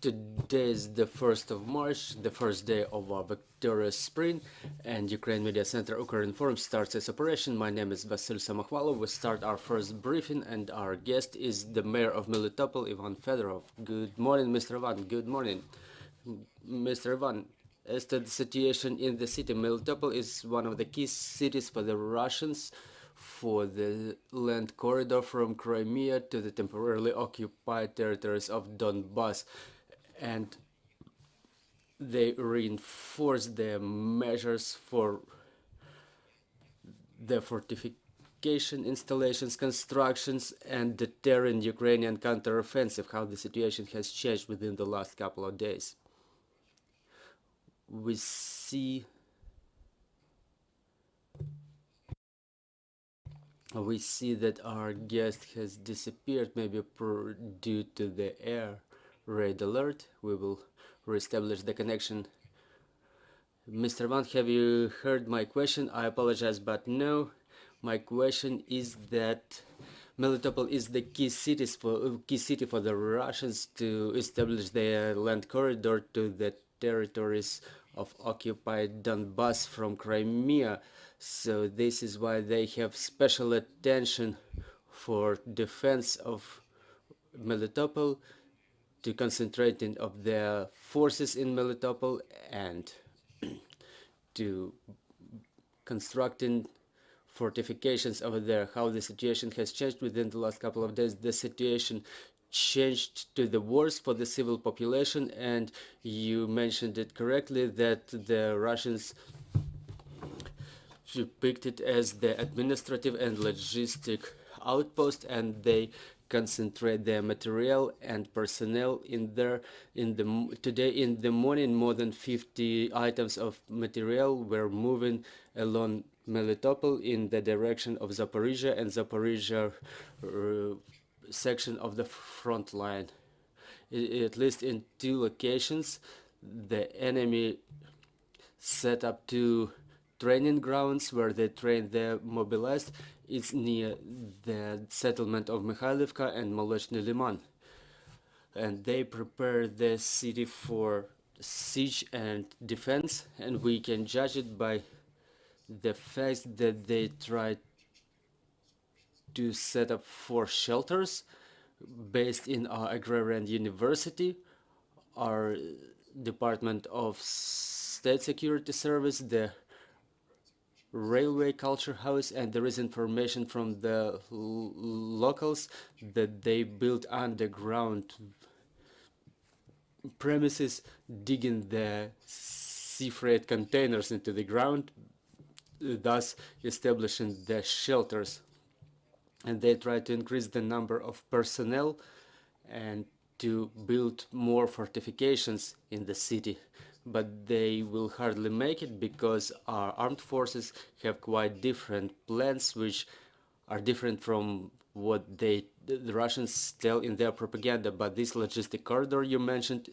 Today is the 1st of March, the first day of our victorious spring, and Ukraine Media Center Ukrinform starts its operation. My name is Vasyl Samokhvalov. We start our first briefing, and our guest is the mayor of Melitopol, Ivan Fedorov. Good morning, Mr. Ivan. Good morning. Mr. Ivan, as to the situation in the city, Melitopol is one of the key cities for the Russians for the land corridor from Crimea to the temporarily occupied territories of Donbass. And they reinforce their measures for the fortification installations, constructions, and deterring Ukrainian counteroffensive. How the situation has changed within the last couple of days. We see that our guest has disappeared, maybe due to the air raid alert. We will reestablish the connection. Mr. Van, have you heard my question? I apologize, but no. My question is that Melitopol is the key city for the Russians to establish their land corridor to the territories of occupied Donbass from Crimea. So this is why they have special attention for defense of Melitopol, to concentrating of their forces in Melitopol and to constructing fortifications over there. How the situation has changed within the last couple of days. The situation changed to the worse for the civil population, and you mentioned it correctly that the Russians picked it as the administrative and logistic outpost, and they concentrate their material and personnel in there. Today in the morning, more than 50 items of material were moving along Melitopol in the direction of Zaporizhia and Zaporizhia section of the front line. At least in 2 locations, the enemy set up 2 training grounds where they train their mobilized. It's near the settlement of Mikhailivka and Molochny Liman. And they prepare the city for siege and defense, and we can judge it by the fact that they try to set up 4 shelters based in our agrarian university, our Department of State Security Service, the Railway Culture House, and there is information from the locals that they built underground premises, digging the sea freight containers into the ground, thus establishing the shelters. And they try to increase the number of personnel and to build more fortifications in the city. But they will hardly make it because our armed forces have quite different plans, which are different from what the Russians tell in their propaganda. But this logistic corridor you mentioned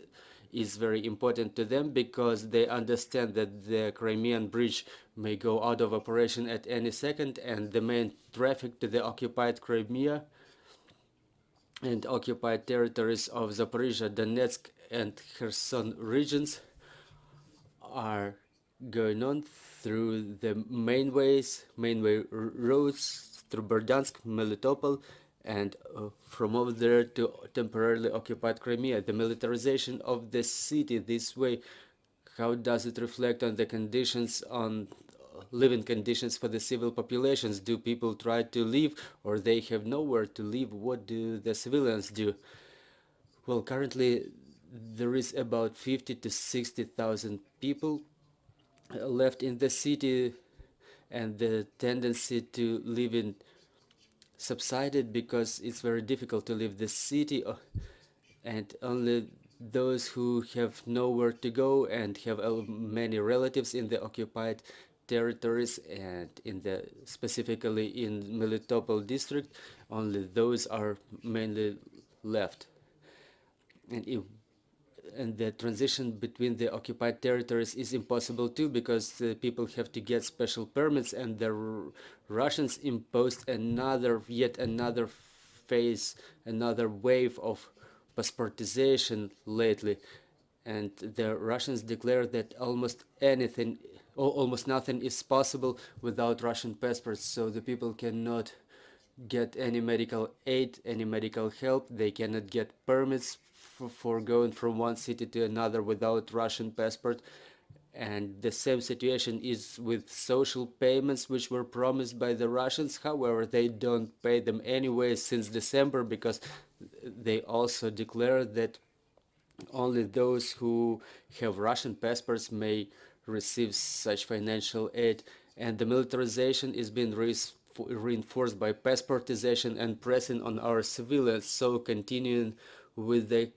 is very important to them because they understand that the Crimean bridge may go out of operation at any second, and the main traffic to the occupied Crimea and occupied territories of Zaporizhia, Donetsk, and Kherson regions are going on through the mainway roads through Berdyansk, Melitopol, and from over there to temporarily occupied Crimea. The militarization of the city this way, how does it reflect on the conditions, on living conditions for the civil populations? Do people try to leave, or they have nowhere to live? What do the civilians do? Well, currently there is about 50 to 60,000 people left in the city, and the tendency to live in subsided because it's very difficult to leave the city, and only those who have nowhere to go and have many relatives in the occupied territories and specifically in Melitopol district, only those are mainly left. And the transition between the occupied territories is impossible too, because people have to get special permits, and the Russians imposed yet another phase, another wave of passportization lately, and the Russians declare that almost anything or almost nothing is possible without Russian passports, so the people cannot get any medical aid, any medical help. They cannot get permits for going from one city to another without Russian passport. And the same situation is with social payments, which were promised by the Russians. However, they don't pay them anyway since December, because they also declare that only those who have Russian passports may receive such financial aid. And the militarization is being reinforced by passportization and pressing on our civilians, so continuing with the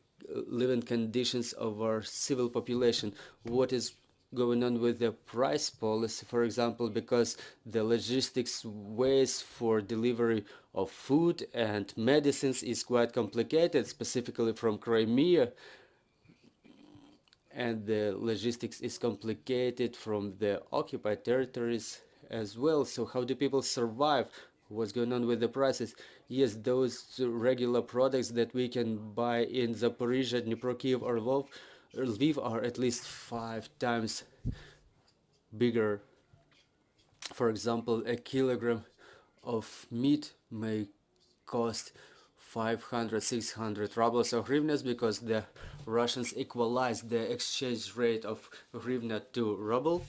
living conditions of our civil population. What is going on with the price policy, for example, because the logistics ways for delivery of food and medicines is quite complicated, specifically from Crimea, and the logistics is complicated from the occupied territories as well. So how do people survive? What's going on with the prices? Yes, those regular products that we can buy in Zaporizhia, Dnipro, Kiev, or Lviv are at least 5 times bigger. For example, a kilogram of meat may cost 500, 600 rubles or hryvnias, because the Russians equalized the exchange rate of hryvnia to ruble.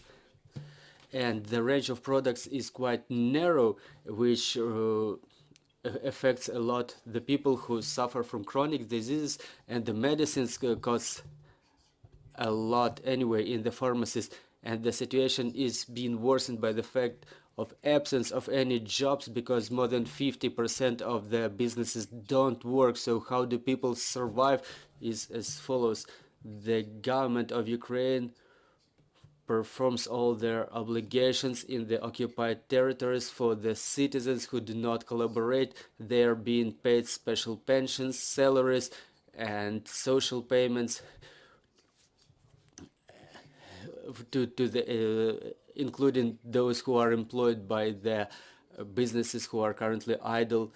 And the range of products is quite narrow, which affects a lot the people who suffer from chronic diseases, and the medicines cost a lot anyway in the pharmacies. And the situation is being worsened by the fact of absence of any jobs, because more than 50% of the businesses don't work. So how do people survive is as follows. The government of Ukraine performs all their obligations in the occupied territories. For the citizens who do not collaborate, they are being paid special pensions, salaries, and social payments to the including those who are employed by the businesses who are currently idle.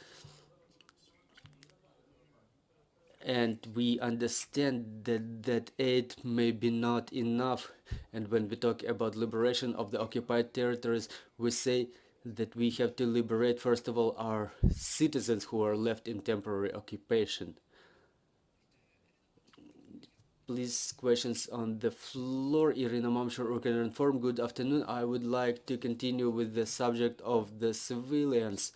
And we understand that aid may be not enough. And when we talk about liberation of the occupied territories, we say that we have to liberate, first of all, our citizens who are left in temporary occupation. Please, questions on the floor. Irina Mamshur, Ukrinform. Good afternoon. I would like to continue with the subject of the civilians.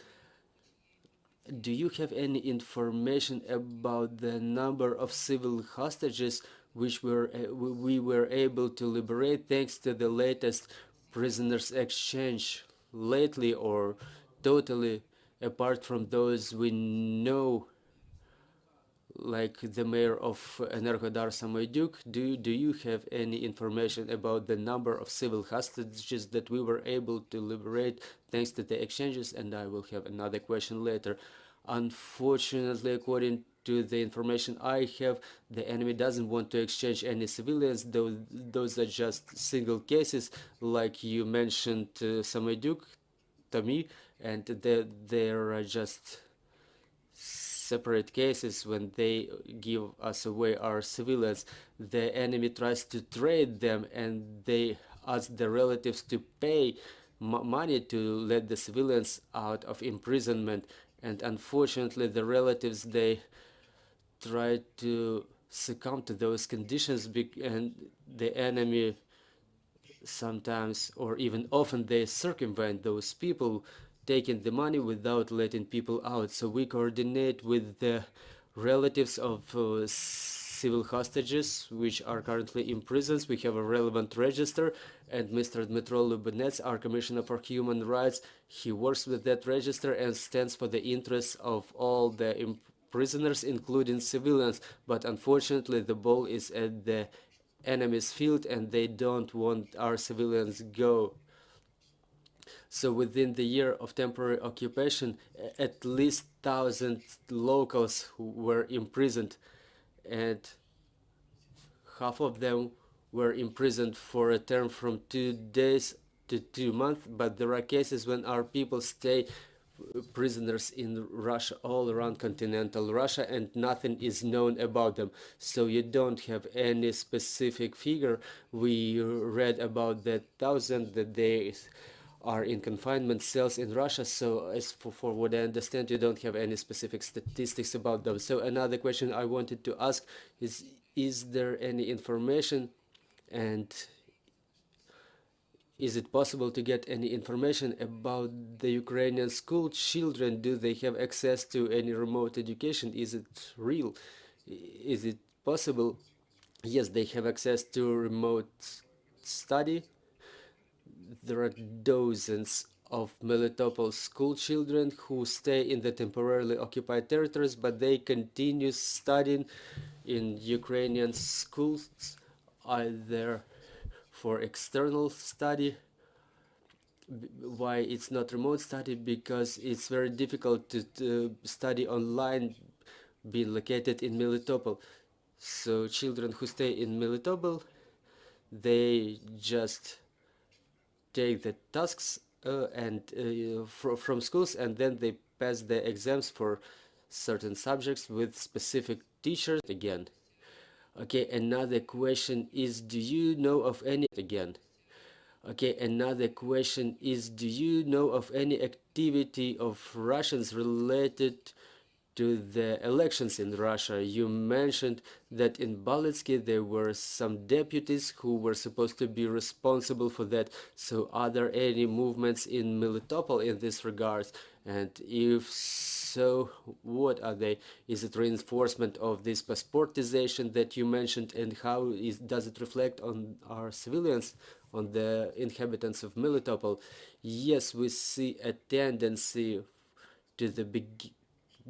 Do you have any information about the number of civil hostages which we were able to liberate thanks to the latest prisoners exchange lately, or totally apart from those we know, like the mayor of Energodar Samoyduk? Do you have any information about the number of civil hostages that we were able to liberate thanks to the exchanges? And I will have another question later. Unfortunately, according to the information I have, the enemy doesn't want to exchange any civilians. Those are just single cases, like you mentioned, Samoyduk, Tami, and there are just separate cases when they give us away our civilians. The enemy tries to trade them, and they ask the relatives to pay money to let the civilians out of imprisonment. And unfortunately, the relatives, they try to succumb to those conditions, and the enemy sometimes, or even often, they circumvent those people, taking the money without letting people out. So we coordinate with the relatives of civil hostages which are currently in prisons. We have a relevant register, and Mr. Dmitro Lubinets, our Commissioner for Human Rights, he works with that register and stands for the interests of all the prisoners, including civilians. But unfortunately, the ball is at the enemy's field, and they don't want our civilians go. So within the year of temporary occupation, at least 1,000 locals were imprisoned, and half of them were imprisoned for a term from 2 days to 2 months. But there are cases when our people stay prisoners in Russia, all around continental Russia, and nothing is known about them. So you don't have any specific figure. We read about the 1,000 that they are in confinement cells in Russia. So as for what I understand, you don't have any specific statistics about them. So another question I wanted to ask is there any information, and is it possible to get any information about the Ukrainian school children? Do they have access to any remote education? Is it real? Is it possible? Yes, they have access to remote study. There are dozens of Melitopol school children who stay in the temporarily occupied territories, but they continue studying in Ukrainian schools, either for external study. Why it's not remote study? Because it's very difficult to study online being located in Melitopol. So children who stay in Melitopol, they just take the tasks from schools, and then they pass the exams for certain subjects with specific teachers again. Okay, another question is, do you know of any again? Okay, another question is, do you know of any activity of Russians related to the elections in Russia? You mentioned that in Balitsky there were some deputies who were supposed to be responsible for that. So are there any movements in Melitopol in this regard? And if so, what are they? Is it reinforcement of this passportization that you mentioned, and how does it reflect on our civilians, on the inhabitants of Melitopol? Yes, we see a tendency to the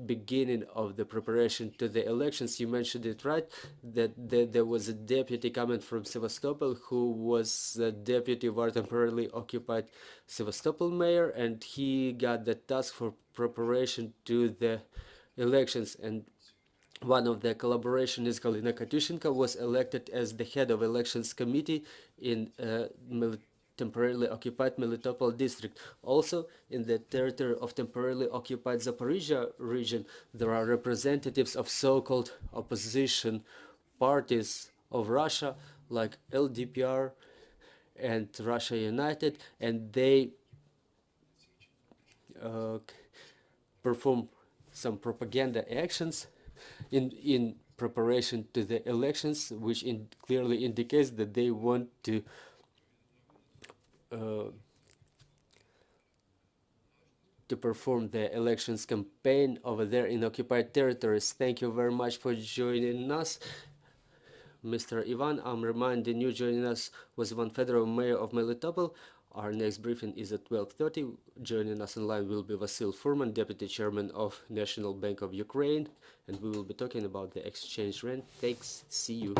beginning of the preparation to the elections. You mentioned it right, that there was a deputy coming from Sevastopol who was the deputy of our temporarily occupied Sevastopol mayor, and he got the task for preparation to the elections. And one of the collaborationists, Galina Katyushenko, was elected as the head of elections committee in temporarily occupied Melitopol district. Also, in the territory of temporarily occupied Zaporizhia region, there are representatives of so-called opposition parties of Russia, like LDPR and Russia United, and they perform some propaganda actions in preparation to the elections, which clearly indicates that they want to perform the elections campaign over there in occupied territories. Thank you very much for joining us, Mr. Ivan. I'm reminding you, joining us was Ivan Fedorov, mayor of Melitopol. Our next briefing is at 12:30. Joining us online will be Vasyl Furman, deputy chairman of National Bank of Ukraine, and we will be talking about the exchange rate. Thanks. See you.